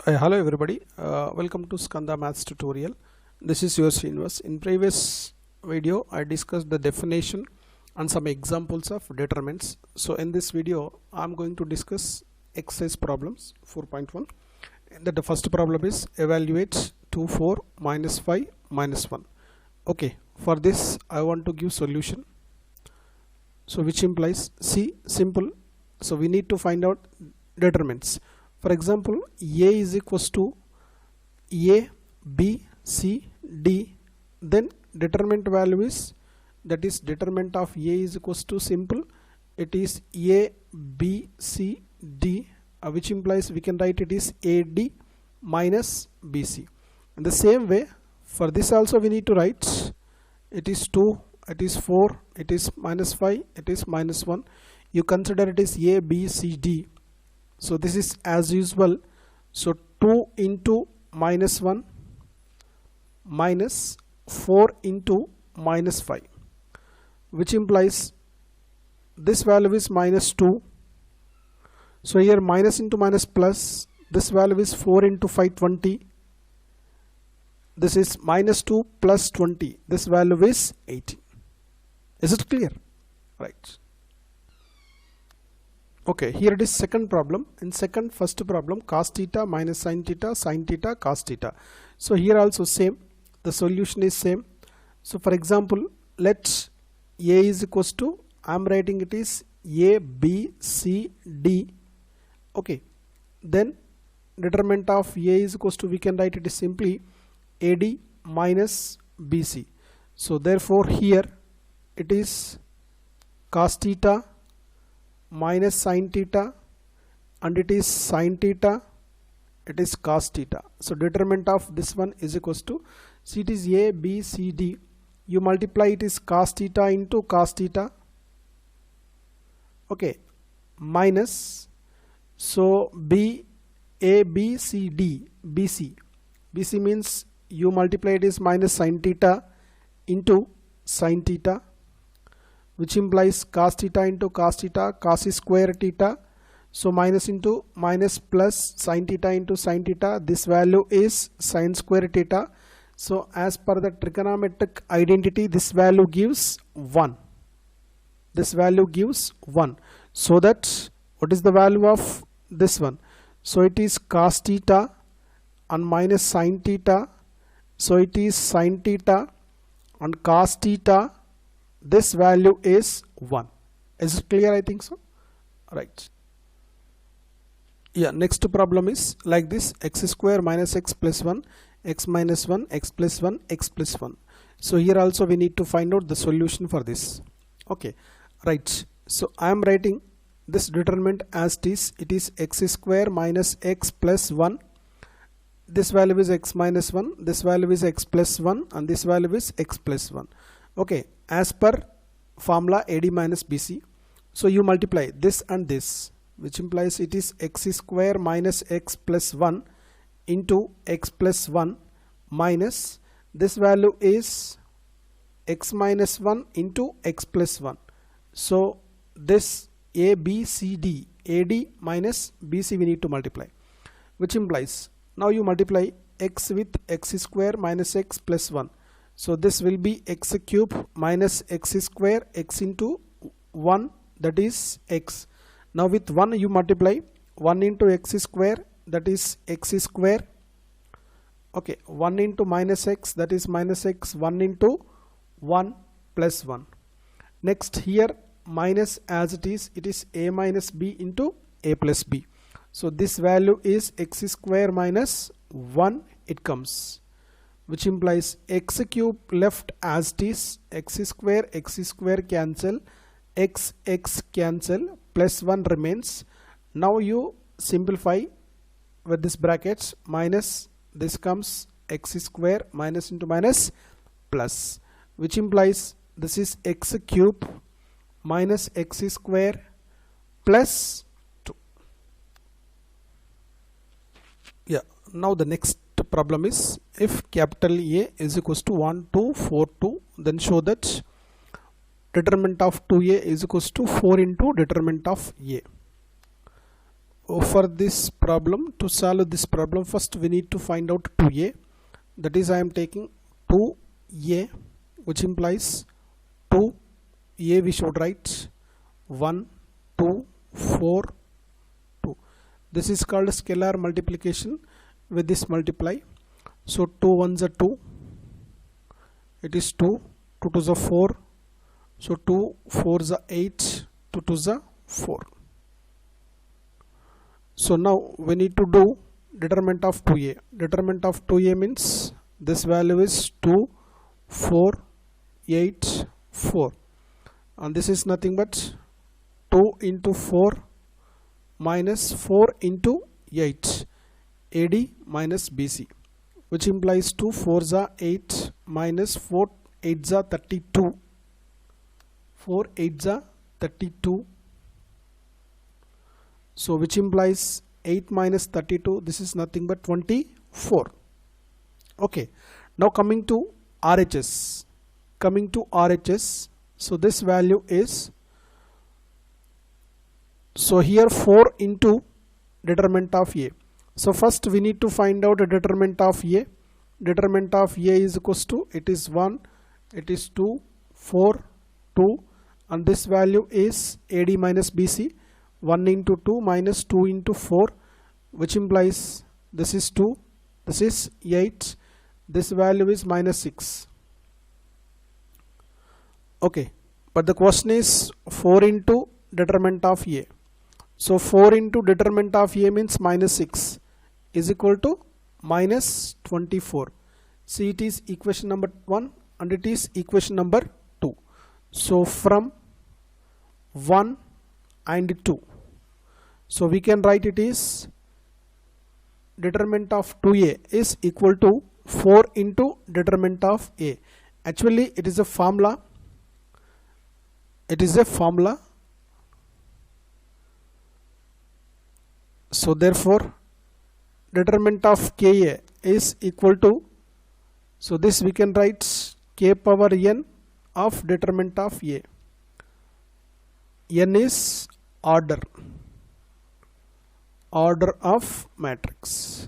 Hello everybody, welcome to Skanda Maths tutorial. This is your Srinivas. In previous video I discussed the definition and some examples of determinants. So in this video I am going to discuss exercise problems 4.1. And the first problem is evaluate 2 4 minus 5 minus 1. Okay, for this I want to give solution. So which implies simple. So we need to find out determinants. For example, A is equals to A, B, C, D. Then determinant value is, that is determinant of A is equals to simple. It is A, B, C, D, which implies we can write it is AD minus BC. In the same way, for this also we need to write it is 2, it is 4, it is minus 5, it is minus 1. You consider it is A, B, C, D. So this is as usual. So 2 into minus 1 minus 4 into minus 5, which implies this value is minus 2. So here minus into minus plus, this value is 4 into 5, 20. This is minus 2 plus 20. This value is 18. Is it clear? Right. Okay, here it is second problem. In first problem, cos theta minus sin theta cos theta. So here also same, the solution is same. So for example, let A is equals to, I am writing it is A, B, C, D. Okay, then determinant of A is equals to, we can write it is simply AD minus BC. So therefore here it is cos theta minus sin theta, and it is sin theta, it is cos theta. So determinant of this one is equals to, see it is A, B, C, D. You multiply it is cos theta into cos theta. Okay, minus, so B, A, B, C, D, BC. BC means you multiply it is minus sin theta into sin theta, which implies cos theta into cos theta, cos square theta. So minus into minus plus sin theta into sin theta. This value is sin square theta. So as per the trigonometric identity, this value gives 1. This value gives 1. So that what is the value of this one? So it is cos theta and minus sin theta. So it is sin theta and cos theta. This value is 1. Is it clear? I think so. Right. Yeah, next problem is like this, x square minus x plus 1, x minus 1, x plus 1, x plus 1. So here also we need to find out the solution for this. Okay, right. So I am writing this determinant as it is x square minus x plus 1. This value is x minus 1, this value is x plus 1, and this value is x plus 1. Okay, as per formula AD minus BC. So you multiply this and this, which implies it is x square minus x plus 1 into x plus 1 minus this value is x minus 1 into x plus 1. So this A, B, C, D, AD minus BC we need to multiply, which implies now you multiply x with x square minus x plus 1. So this will be x cube minus x square, x into 1, that is x. Now with 1 you multiply 1 into x square, that is x square. Okay, 1 into minus x, that is minus x, 1 into 1 plus 1. Next here minus as it is a minus b into a plus b. So this value is x square minus 1 it comes, which implies x cube left as it is, x square cancel, x cancel, plus 1 remains. Now you simplify with this brackets, minus this comes x square minus into minus plus, which implies this is x cube minus x square plus 2. Yeah, now the next problem is, if capital A is equals to 1 2 4 2, then show that determinant of 2A is equals to 4 into determinant of A. for this problem, to solve this problem, first we need to find out 2a. That is, I am taking 2a, which implies 2a we should write 1, 2, 4, 2. This is called scalar multiplication. With this multiply, so 2 1s are 2, it is 2, 2 2s are 4, so 2 4s are 8, 2 2s are 4. So now we need to do determinant of 2a. Determinant of 2a means this value is 2, 4, 8, 4, and this is nothing but 2 into 4 minus 4 into 8, AD minus BC, which implies 2 4s are 8 minus 4 8s are 32, 4 8s are 32, so which implies 8 minus 32, this is nothing but 24. Okay, now coming to RHS, so this value is, so here 4 into determinant of a. So first we need to find out a determinant of a. Determinant of a is equals to, it is 1, it is 2, 4, 2, and this value is AD minus BC, 1 into 2 minus 2 into 4, which implies this is 2, this is 8, this value is minus 6. Okay, but the question is 4 into determinant of a. So 4 into determinant of a means minus 6 is equal to minus 24. See, it is equation number 1 and it is equation number 2. So from 1 and 2, so we can write it is determinant of 2a is equal to 4 into determinant of a. Actually it is a formula, so therefore determinant of Ka is equal to, so this we can write k power n of determinant of A. N is order of matrix.